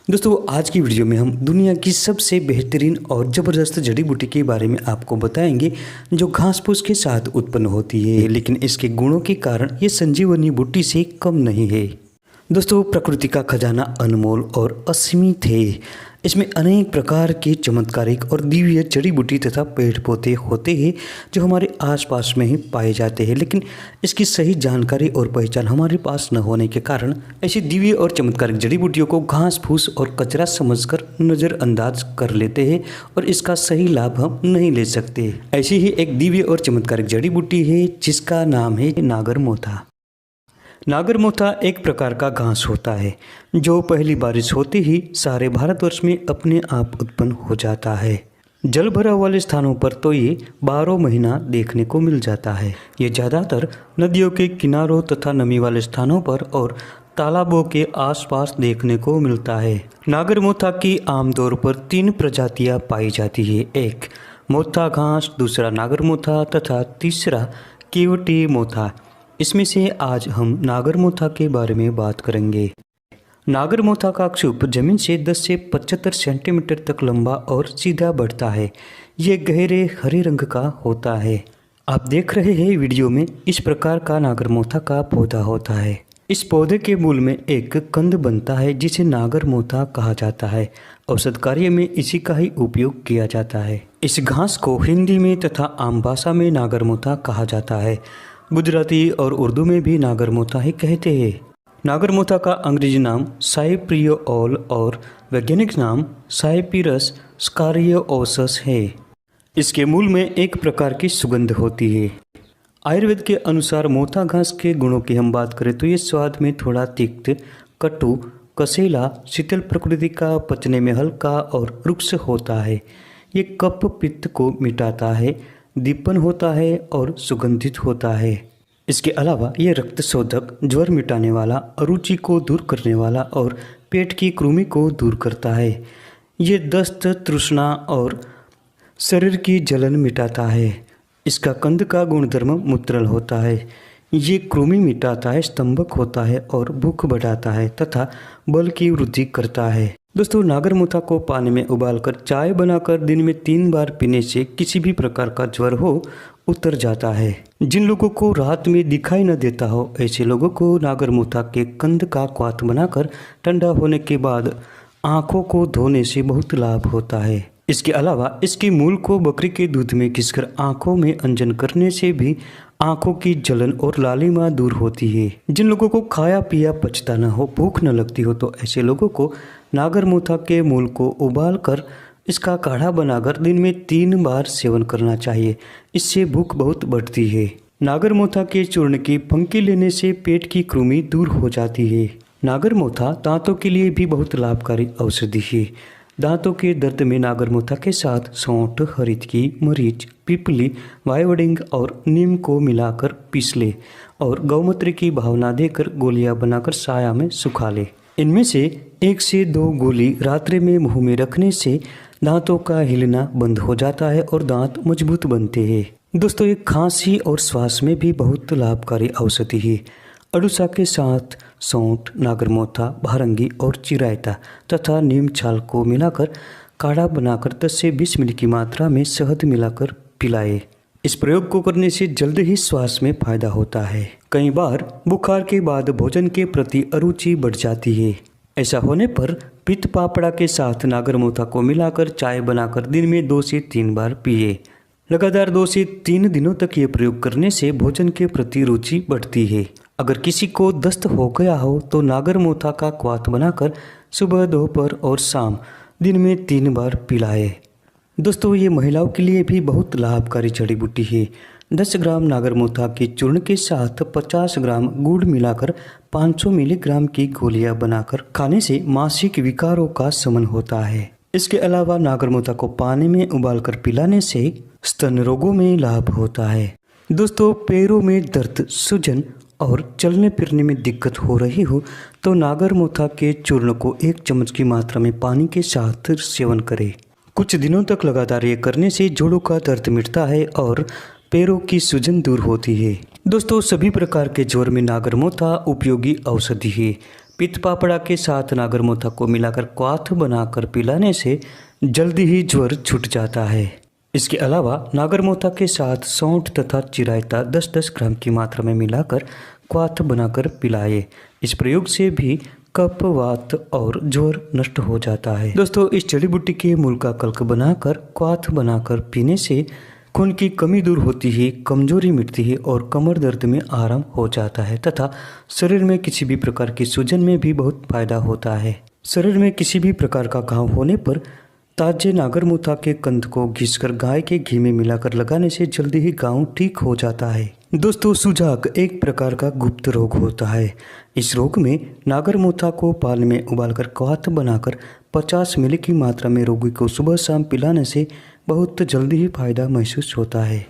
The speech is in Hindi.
दोस्तों आज की वीडियो में हम दुनिया की सबसे बेहतरीन और ज़बरदस्त जड़ी बूटी के बारे में आपको बताएंगे जो घास फूस के साथ उत्पन्न होती है, लेकिन इसके गुणों के कारण ये संजीवनी बूटी से कम नहीं है। दोस्तों प्रकृति का खजाना अनमोल और असीमित है। इसमें अनेक प्रकार के चमत्कारिक और दिव्य जड़ी बूटी तथा पेड़ पौधे होते हैं जो हमारे आसपास में ही पाए जाते हैं, लेकिन इसकी सही जानकारी और पहचान हमारे पास न होने के कारण ऐसी दिव्य और चमत्कारिक जड़ी बूटियों को घास फूस और कचरा समझकर नज़रअंदाज कर लेते हैं और इसका सही लाभ हम नहीं ले सकते। ऐसी ही एक दिव्य और चमत्कारिक जड़ी बूटी है जिसका नाम है नागरमोथा। नागरमोथा एक प्रकार का घास होता है जो पहली बारिश होते ही सारे भारतवर्ष में अपने आप उत्पन्न हो जाता है। जल भरा वाले स्थानों पर तो ये 12 महीना देखने को मिल जाता है। ये ज़्यादातर नदियों के किनारों तथा नमी वाले स्थानों पर और तालाबों के आसपास देखने को मिलता है। नागरमोथा की आमतौर पर 3 प्रजातियां पाई जाती है। एक मोथा घास, दूसरा नागरमोथा तथा तीसरा केवटी मोथा। इसमें से आज हम नागरमोथा के बारे में बात करेंगे। नागरमोथा का क्षुप जमीन से 10 से 75 सेंटीमीटर तक लंबा और सीधा बढ़ता है। ये गहरे हरे रंग का होता है। आप देख रहे हैं वीडियो में इस प्रकार का नागरमोथा का पौधा होता है। इस पौधे के मूल में एक कंद बनता है जिसे नागरमोथा कहा जाता है। औषध कार्य में इसी का ही उपयोग किया जाता है। इस घास को हिंदी में तथा आम भाषा में नागरमोथा कहा जाता है। गुजराती और उर्दू में भी नागरमोथा ही कहते हैं। नागरमोथा का अंग्रेजी नाम साइप्रियोल और वैज्ञानिक नाम साइपिरस स्कारियोसस है। इसके मूल में एक प्रकार की सुगंध होती है। आयुर्वेद के अनुसार मोथा घास के गुणों की हम बात करें तो ये स्वाद में थोड़ा तिक्त, कटु, कसेला, शीतल प्रकृति का, पचने में हल्का और रुक्ष होता है। ये कफ पित्त को मिटाता है, दीपन होता है और सुगंधित होता है। इसके अलावा ये रक्त शोधक, ज्वर मिटाने वाला, अरुचि को दूर करने वाला और पेट की कृमि को दूर करता है। ये दस्त, तृष्णा और शरीर की जलन मिटाता है। इसका कंद का गुणधर्म मूत्रल होता है। ये कृमि मिटाता है, स्तंभक होता है और भूख बढ़ाता है तथा बल की वृद्धि करता है। दोस्तों नागरमोथा को पानी में उबालकर चाय बनाकर दिन में 3 बार पीने से किसी भी प्रकार का ज्वर हो उतर जाता है। जिन लोगों को रात में दिखाई न देता हो ऐसे लोगों को नागरमोथा के कंद का क्वाथ बनाकर ठंडा होने के बाद आँखों को धोने से बहुत लाभ होता है। इसके अलावा इसके मूल को बकरी के दूध में घिसकर आँखों में अंजन करने से भी आँखों की जलन और लालिमा दूर होती है। जिन लोगों को खाया पिया पचता न हो, भूख न लगती हो तो ऐसे लोगों को नागरमोथा के मूल को उबालकर इसका काढ़ा बनाकर दिन में 3 बार सेवन करना चाहिए। इससे भूख बहुत बढ़ती है। नागरमोथा के चूर्ण की फंकी लेने से पेट की कृमि दूर हो जाती है। नागरमोथा दांतों के लिए भी बहुत लाभकारी औषधि है। दांतों के दर्द में नागरमोथा के साथ सौंठ, हरितकी, मरीच, पिपली, वाइवडिंग और नीम को मिलाकर पीस ले और गौमूत्र की भावना देकर गोलियां बनाकर साया में सुखा ले। इनमें से 1 से 2 गोली रात्रि में मुंह में रखने से दांतों का हिलना बंद हो जाता है और दांत मजबूत बनते हैं। दोस्तों ये खांसी और श्वास में भी बहुत लाभकारी औषधि है। अड़ूसा के साथ सौंठ, नागरमोथा, भारंगी और चिरायता तथा नीम छाल को मिलाकर काढ़ा बनाकर 10 से 20 मिली की मात्रा में शहद मिलाकर पिलाए। इस प्रयोग को करने से जल्द ही श्वास में फायदा होता है। कई बार बुखार के बाद भोजन के प्रति अरुचि बढ़ जाती है। ऐसा होने पर पित्त पापड़ा के साथ नागरमोथा को मिलाकर चाय बनाकर दिन में 2 से 3 बार पिए। लगातार 2 से 3 दिनों तक ये प्रयोग करने से भोजन के प्रति रुचि बढ़ती है। अगर किसी को दस्त हो गया हो तो नागरमोथा का क्वाथ बनाकर सुबह, दोपहर और शाम दिन में 3 बार पिलाए। दोस्तों ये महिलाओं के लिए भी बहुत लाभकारी जड़ी बूटी है। 10 ग्राम नागरमोथा के चूर्ण के साथ 50 ग्राम गुड़ मिलाकर 500 मिलीग्राम की गोलियां बनाकर खाने से मासिक विकारों का शमन होता है। इसके अलावा नागरमोथा को पानी में उबालकर पिलाने से स्तन रोगों में लाभ होता है। दोस्तों पैरों में दर्द, सूजन और चलने फिरने में दिक्कत हो रही हो तो नागरमोथा के चूर्ण को 1 चम्मच की मात्रा में पानी के साथ सेवन करें। कुछ दिनों तक लगातार ये करने से जोड़ों का दर्द मिटता है और पैरों की सूजन दूर होती है। दोस्तों सभी प्रकार के ज्वर में नागरमोथा उपयोगी औषधि है। पित्त पापड़ा के साथ नागरमोथा को मिलाकर क्वाथ बनाकर पिलाने से जल्दी ही ज्वर छूट जाता है। इसके अलावा नागरमोथा के साथ सौंठ तथा चिरायता 10-10 ग्राम की मात्रा में मिलाकर क्वाथ बनाकर पिलाए। इस प्रयोग से भी कफ, वात और ज्वर नष्ट हो जाता है। दोस्तों, इस जड़ी बूटी के मूल का कल्क बनाकर क्वाथ बनाकर पीने से खून की कमी दूर होती है, कमजोरी मिटती है और कमर दर्द में आराम हो जाता है तथा शरीर में किसी भी प्रकार की सूजन में भी बहुत फायदा होता है। शरीर में किसी भी प्रकार का घाव होने पर ताजे नागरमोथा के कंद को घिसकर गाय के घी में मिलाकर लगाने से जल्दी ही घाव ठीक हो जाता है। दोस्तों, सुजाक एक प्रकार का गुप्त रोग होता है। इस रोग में नागरमोथा को पानी में उबालकर क्वाथ बनाकर 50 मिली की मात्रा में रोगी को सुबह शाम पिलाने से बहुत जल्दी ही फायदा महसूस होता है।